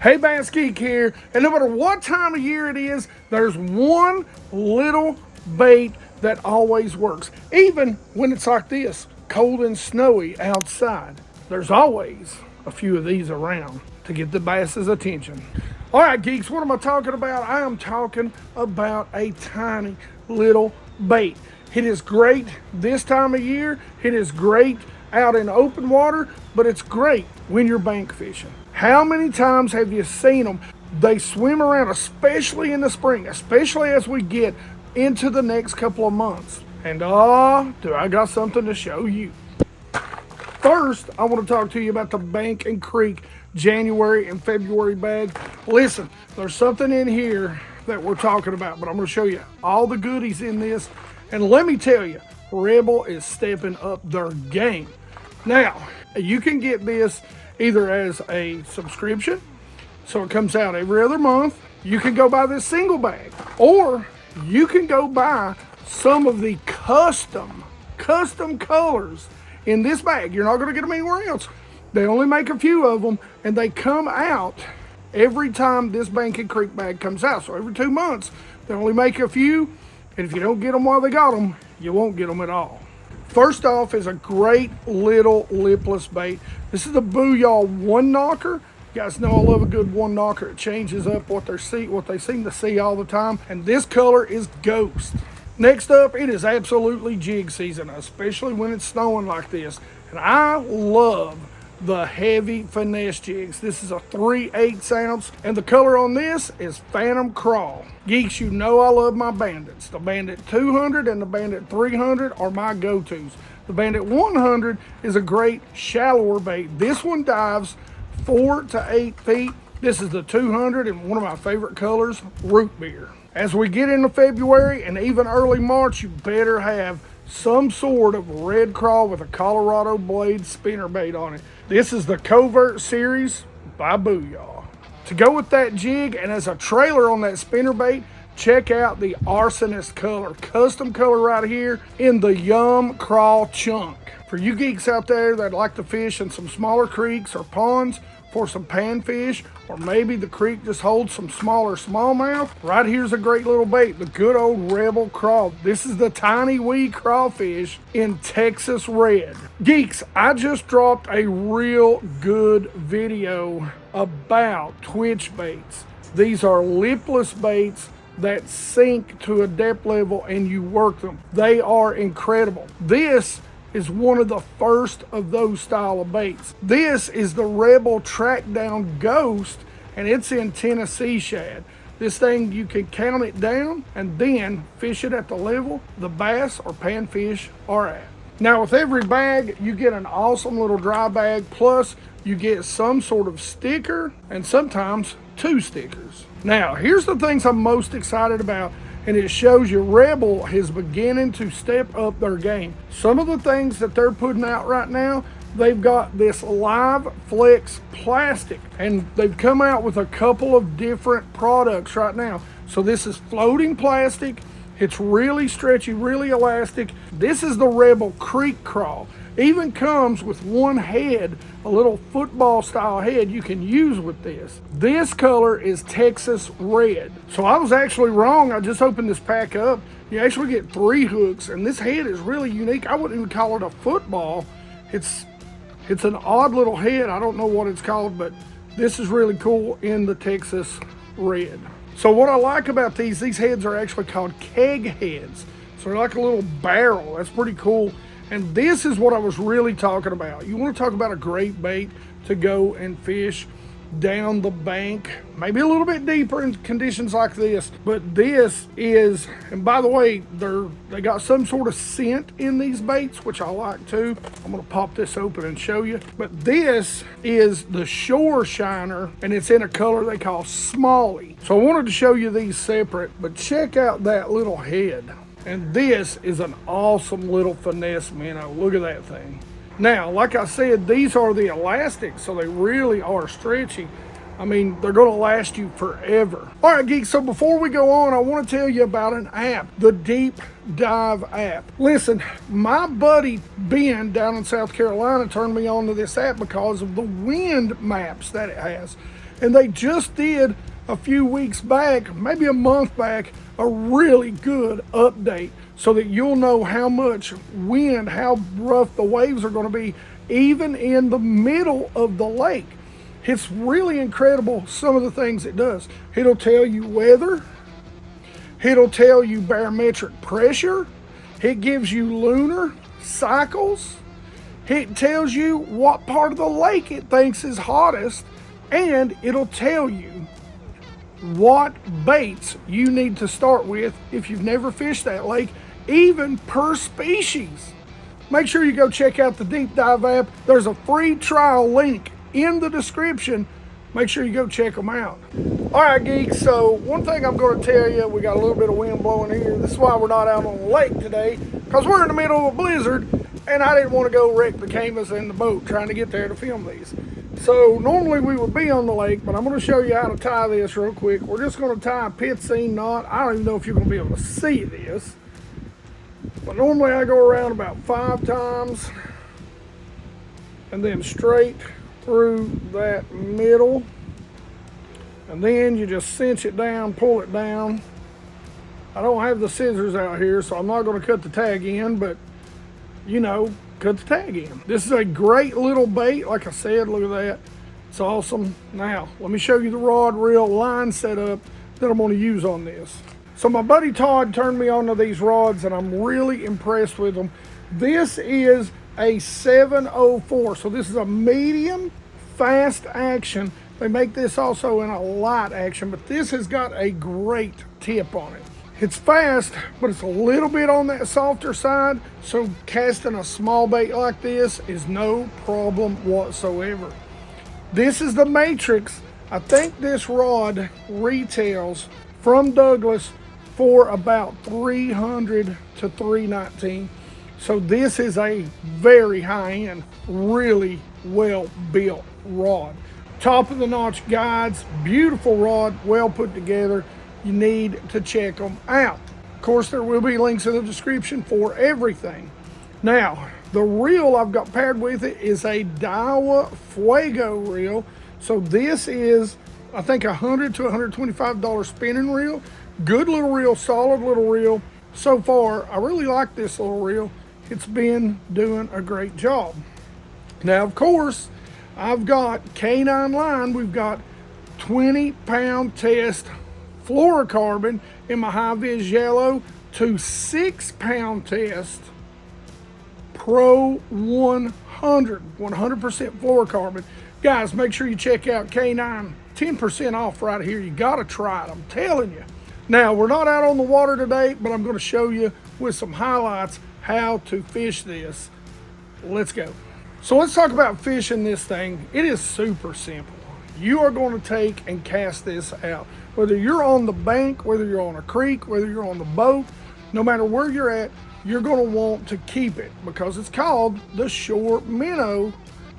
Hey, BassGeek here, and no matter what time of year it is, there's one little bait that always works. Even when it's like this, cold and snowy outside, there's always a few of these around to get the bass's attention. All right, geeks, what am I talking about? I am talking about a tiny little bait. It is great this time of year. It is great out in open water, but it's great when you're bank fishing. How many times have you seen them? They swim around, especially in the spring, especially as we get into the next couple of months. And do I got something to show you. First, I want to talk to you about the Bank and Creek January and February bag. Listen, there's something in here that we're talking about, but I'm going to show you all the goodies in this. And let me tell you, Rebel is stepping up their game. Now, you can get this either as a subscription, so it comes out every other month. You can go buy this single bag, or you can go buy some of the custom colors in this bag. You're not going to get them anywhere else. They only make a few of them, and they come out every time this Bank and Creek bag comes out. So every 2 months, they only make a few, and if you don't get them while they got them, you won't get them at all. First off is a great little lipless bait. This is the Booyah One Knocker. You guys know I love a good one knocker. It changes up what they seem to see all the time. And this color is Ghost. Next up, it is absolutely jig season, especially when it's snowing like this. And I love the heavy finesse jigs. This is a 3/8 ounce, and the color on this is Phantom Crawl. Geeks, you know I love my Bandits. The Bandit 200 and the Bandit 300 are my go-tos. The Bandit 100 is a great shallower bait. This one dives 4 to 8 feet. This is the 200 and one of my favorite colors, Root Beer. As we get into February and even early March, you better have some sort of red crawl with a Colorado blade spinnerbait on it. This is the Covert series by Booyah. To go with that jig and as a trailer on that spinnerbait, check out the Arsonist color, custom color right here in the Yum Crawl Chunk. For you geeks out there that like to fish in some smaller creeks or ponds for some panfish, or maybe the creek just holds some smaller smallmouth, right here's a great little bait, the good old Rebel Crawl. This is the tiny wee crawfish in Texas Red. Geeks, I just dropped a real good video about twitch baits. These are lipless baits that sink to a depth level and you work them. They are incredible. This is one of the first of those style of baits. This is the Rebel Trackdown Ghost, and it's in Tennessee shad. This thing, you can count it down and then fish it at the level the bass or panfish are at. Now with every bag, you get an awesome little dry bag, plus you get some sort of sticker and sometimes 2 stickers. Now, here's the things I'm most excited about, and it shows you Rebel is beginning to step up their game. Some of the things that they're putting out right now, they've got this Live Flex plastic, and they've come out with a couple of different products right now. So this is floating plastic. It's really stretchy, really elastic. This is the Rebel Creek Crawl. Even comes with one head, a little football style head you can use with this. This color is Texas Red. So I was actually wrong. I just opened this pack up. You actually get 3 hooks, and this head is really unique. I wouldn't even call it a football. It's an odd little head. I don't know what it's called, but this is really cool in the Texas Red. So what I like about these heads are actually called keg heads. So they're like a little barrel. That's pretty cool. And this is what I was really talking about. You want to talk about a great bait to go and fish down the bank, maybe a little bit deeper in conditions like this. But this is, and by the way, they got some sort of scent in these baits, which I like too. I'm going to pop this open and show you. But this is the Shore Shiner, and it's in a color they call Smalley. So I wanted to show you these separate, but check out that little head. And this is an awesome little finesse minnow. Look at that thing. Now, like I said, these are the elastics, so they really are stretchy. I mean, they're going to last you forever. All right, geeks, so before we go on, I want to tell you about an app, the Deep Dive app. Listen, my buddy Ben down in South Carolina turned me on to this app because of the wind maps that it has. And they just did a few weeks back, maybe a month back, a really good update so that you'll know how much wind, how rough the waves are going to be, even in the middle of the lake. It's really incredible some of the things it does. It'll tell you weather. It'll tell you barometric pressure. It gives you lunar cycles. It tells you what part of the lake it thinks is hottest. And it'll tell you what baits you need to start with if you've never fished that lake, even per species. Make sure you go check out the Deep Dive app. There's a free trial link in the description. Make sure you go check them out. All right, geeks, so one thing I'm going to tell you, we got a little bit of wind blowing here. This is why we're not out on the lake today, because we're in the middle of a blizzard, and I didn't want to go wreck the canvas and the boat trying to get there to film these. So normally we would be on the lake, but I'm going to show you how to tie this real quick. We're just going to tie a pit seam knot. I don't even know if you're going to be able to see this, but normally I go around about 5 times and then straight through that middle, and then you just cinch it down, pull it down. I don't have the scissors out here, so I'm not going to cut the tag in, but you know, cut the tag in. This is a great little bait. Like I said, look at that. It's awesome. Now, let me show you the rod reel line setup that I'm going to use on this. So my buddy Todd turned me on to these rods, and I'm really impressed with them. This is a 704. So this is a medium fast action. They make this also in a light action, but this has got a great tip on it. It's fast, but it's a little bit on that softer side, so casting a small bait like this is no problem whatsoever. This is the Matrix. I think this rod retails from Douglas for about $300 to $319. So this is a very high-end, really well-built rod. Top of the notch guides, beautiful rod, well put together. You need to check them out. Of course, there will be links in the description for everything. Now, the reel I've got paired with it is a Daiwa Fuego reel. So this is, I think, $100 to $125 spinning reel. Good little reel, solid little reel. So far, I really like this little reel. It's been doing a great job. Now, of course, I've got K9 line. We've got 20-pound test fluorocarbon in my high vis yellow to 6-pound test Pro 100 fluorocarbon. Guys, make sure you check out K9. 10% off right here. You got to try it. I'm telling you. Now, we're not out on the water today, but I'm going to show you with some highlights how to fish this. Let's go. So let's talk about fishing this thing. It is super simple. You are going to take and cast this out. Whether you're on the bank, whether you're on a creek, whether you're on the boat, no matter where you're at, you're going to want to keep it because it's called the shore minnow.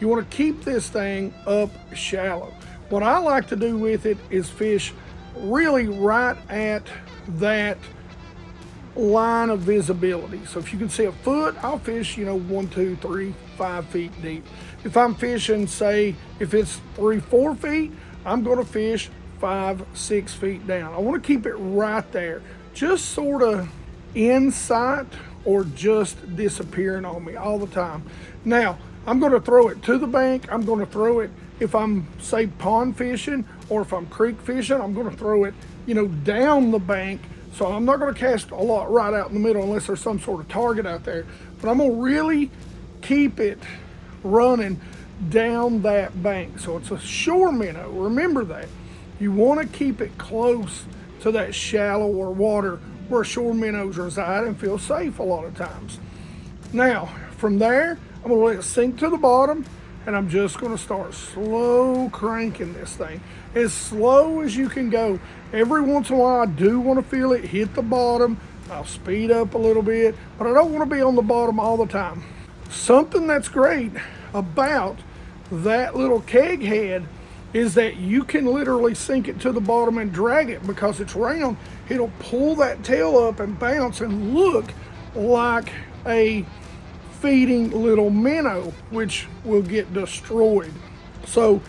You want to keep this thing up shallow. What I like to do with it is fish really right at that line of visibility. So if you can see a foot, I'll fish, 1, 2, 3, 5 feet deep. If I'm fishing, say, if it's 3, 4 feet, I'm going to fish 5, 6 feet down. I want to keep it right there, just sort of in sight or just disappearing on me all the time. Now, I'm going to throw it to the bank. I'm going to throw it if I'm, say, pond fishing, or if I'm creek fishing, I'm going to throw it, down the bank. So I'm not going to cast a lot right out in the middle unless there's some sort of target out there. But I'm going to really keep it running down that bank. So it's a shore minnow. Remember that. You want to keep it close to that shallower water where shore minnows reside and feel safe a lot of times. Now, from there, I'm going to let it sink to the bottom, and I'm just going to start slow cranking this thing. As slow as you can go. Every once in a while, I do want to feel it hit the bottom. I'll speed up a little bit, but I don't want to be on the bottom all the time. Something that's great about that little keg head is that you can literally sink it to the bottom and drag it because it's round. It'll pull that tail up and bounce and look like a feeding little minnow, which will get destroyed. So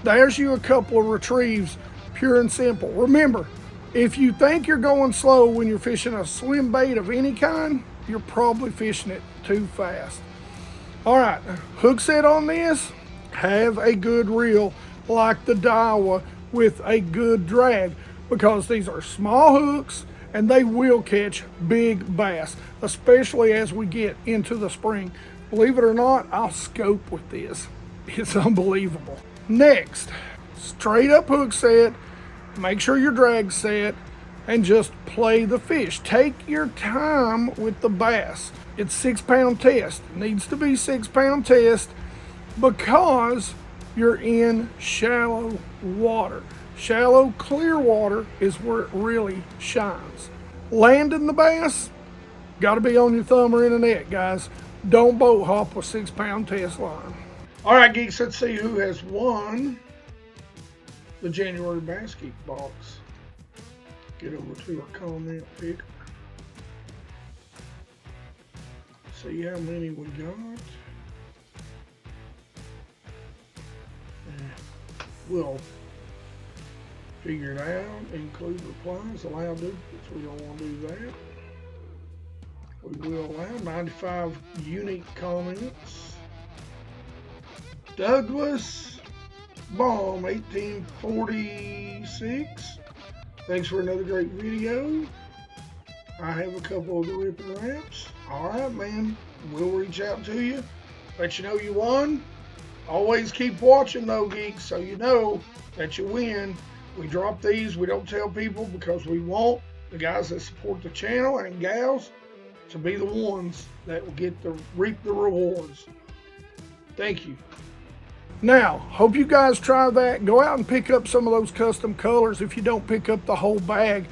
There's you a couple of retrieves, pure and simple. Remember, if you think you're going slow when you're fishing a swim bait of any kind, you're probably fishing it too fast. All right, hook set on this, have a good reel like the Daiwa with a good drag, because these are small hooks and they will catch big bass, especially as we get into the spring. Believe it or not, I'll scope with this. It's unbelievable. Next, straight up hook set, make sure your drag's set, and just play the fish. Take your time with the bass. It's 6 pound test. It needs to be 6 pound test because you're in shallow water. Shallow, clear water is where it really shines. Landing the bass, got to be on your thumb or in a net, guys. Don't boat hop with 6 pound test line. All right, geeks, let's see who has won the January BassGeek box. Get over to our comment picker. See how many we got. We'll figure it out. Include replies, allow duplicates. We don't want to do that. We will allow 95 unique comments. Douglas Baum 1846. Thanks for another great video. I have a couple of the ripping wraps. Alright, man. We'll reach out to you. Let you know you won. Always keep watching though, geeks, so you know that you win. We drop these. We don't tell people because we want the guys that support the channel and gals to be the ones that will reap the rewards. Thank you. Now, hope you guys try that. Go out and pick up some of those custom colors if you don't pick up the whole bag.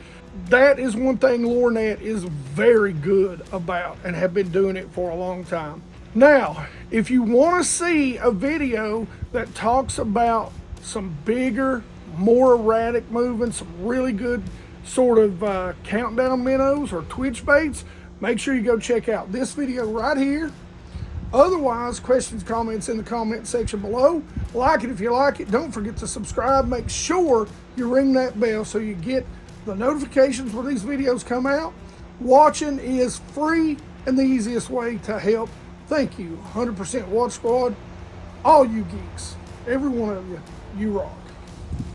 That is one thing Lornet is very good about and have been doing it for a long time. Now, if you want to see a video that talks about some bigger, more erratic moving, some really good sort of countdown minnows or twitch baits, make sure you go check out this video right here. Otherwise, questions, comments in the comment section below. Like it if you like it. Don't forget to subscribe. Make sure you ring that bell so you get the notifications when these videos come out. Watching is free and the easiest way to help. Thank you, 100% Watch Squad. All you geeks, every one of you, you rock.